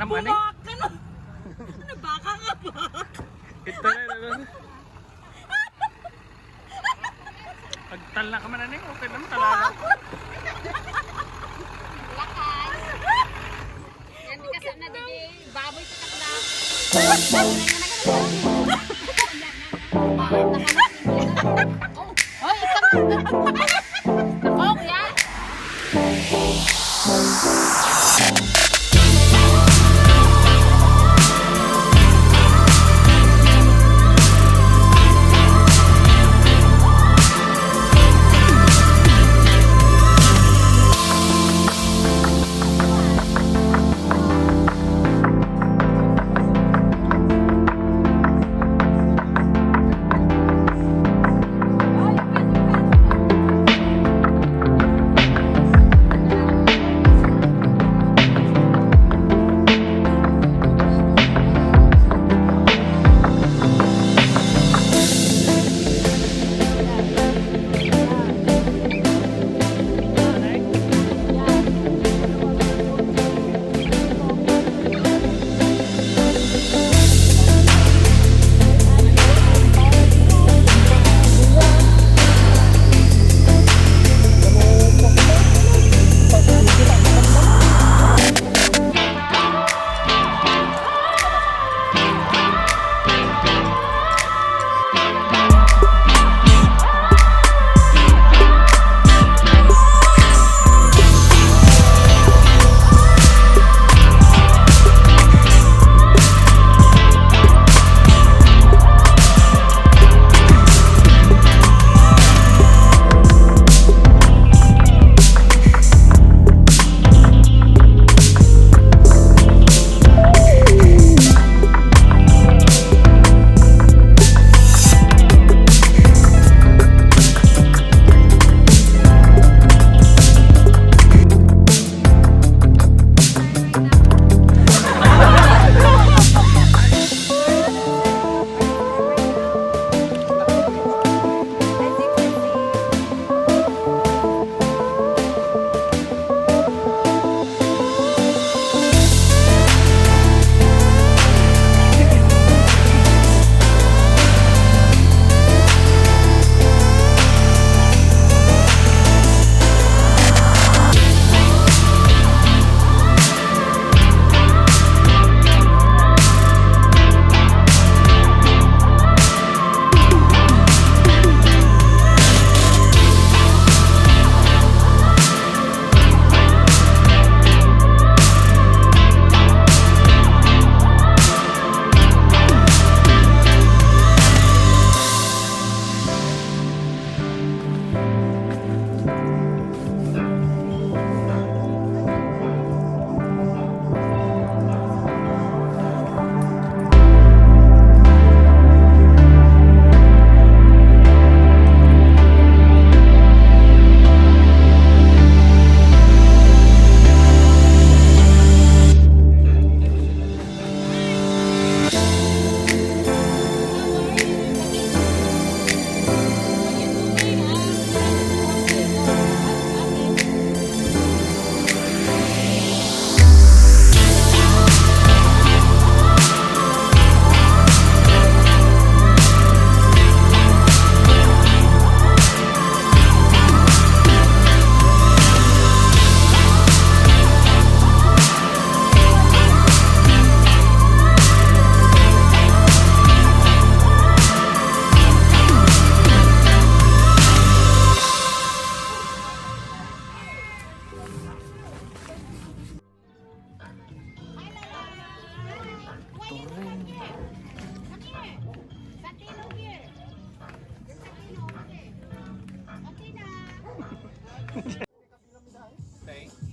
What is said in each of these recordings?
naman eh. Bumak ka na. Ano, baka nga ba? Ito na naman. Pagtal na ka man na okay naman talaga. Lakas. Yan di kasi na di baboy sa takla. Oh, isang. Oh, yan.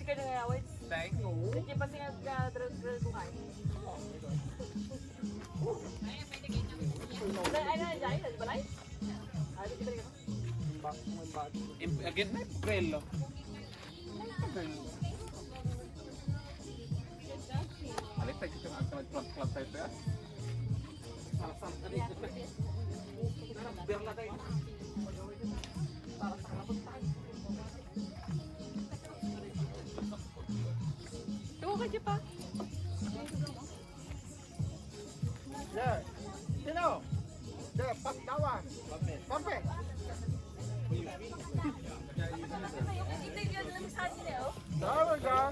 Jika dengan awet, jadi pasti ada drug bukan. Ada jahit ada balai. Ada kita kan. Again na prelo. Alay tayo kita ang club tayo pa. Biar na tayo. Para sa kalapot tayo. Tuwa ka pa. Dawan. Pampe. Ito yung lang sa akin eh, oh. Dawan ka.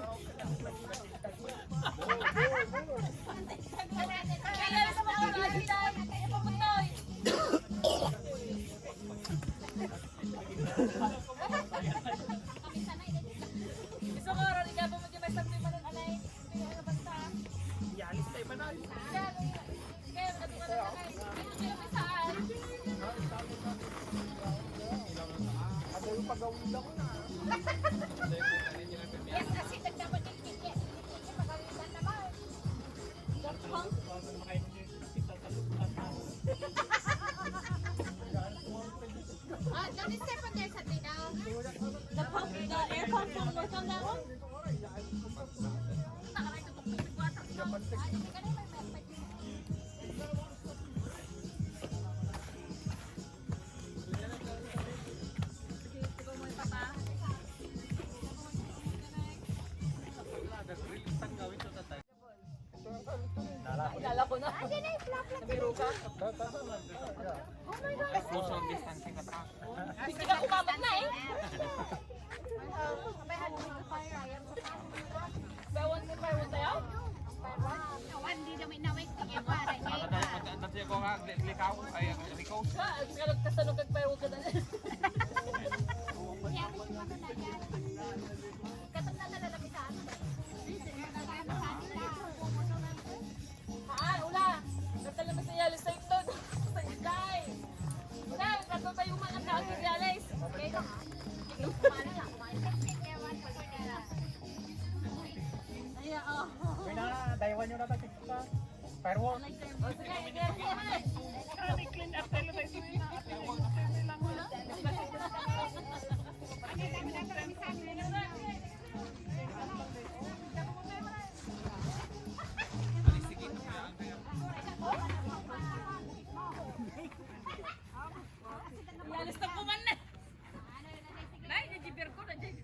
Kaya sa mga kaibigan, kaya papuntoy. Gusto ko rin ikaw mo dyan may sabi mo ng anay. Kaya basta. Yalis tayo pa na. Kaya natungan ng anay. Dito sila may saan. Ano yung pagawin ako na? Yes, kasi nagdapat yung ticket. Kasi magawisan naman. Gapang. Don't step on there, something now. The pump, the air pump won't work on that one? Nakaray ito itong pipigwatak na. Hindi ka na may message. Sige, ikaw mo yung papa. Kilala ko na. Ayan na yung flap-flap. Nabiro ka? Oh my God. Social distancing ka pa. Hindi ka kumamit na eh. May hand me to fire. I am Bawan mo tayo tayo? Hindi namin nawik. Tingin mo, aray niya iba. Dati ako nga, likaw, ay, likaw. Kasalog kagpayo ka na. Kaya mo yung ano na yan. Katong na nalalapitan. Ula! Nagtala mo sa yalis sa ito. Sa itay. Ula, kato tayo mga tao sa yalis. Okay ka? Kumain na, kumain na. Ayan, oh. Daiwan nyo na tayo sa firewall. O sige, sige. Clean up tayo tayo Yalis na kuman na. Nay, najibir ko na dyan.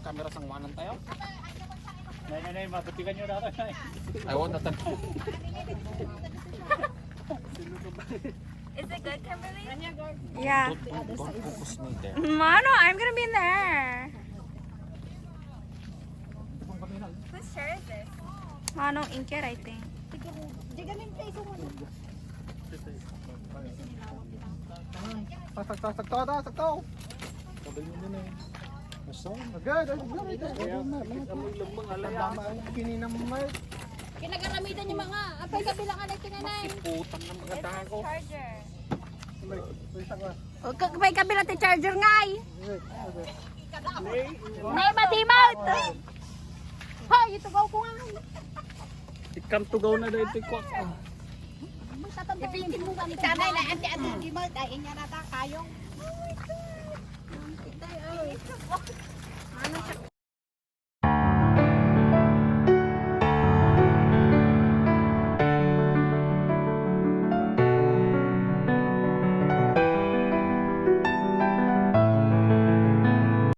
Kamera sang wanan tayo. Nay, mabutikan nyo na ako. I want that. Is it good, Kimberly? Yeah. Don't focus me there. Mano, I'm gonna be in there. Whose chair is this? Mano, Inker, I think. Sakto. Sabi mo din eh. Agad. Kininamay. Kinagaramitan yung mga, apay kabilangan ay kinanay. Putang ng mga tago. Charger. O, may kabila ti charger nga ay. Nay, matimot! Hoy, ito gaw ko nga. Ikam tugaw na dahil ko. Ipitin mo kami kanay na ante-ante gimot ay inya nata kayong.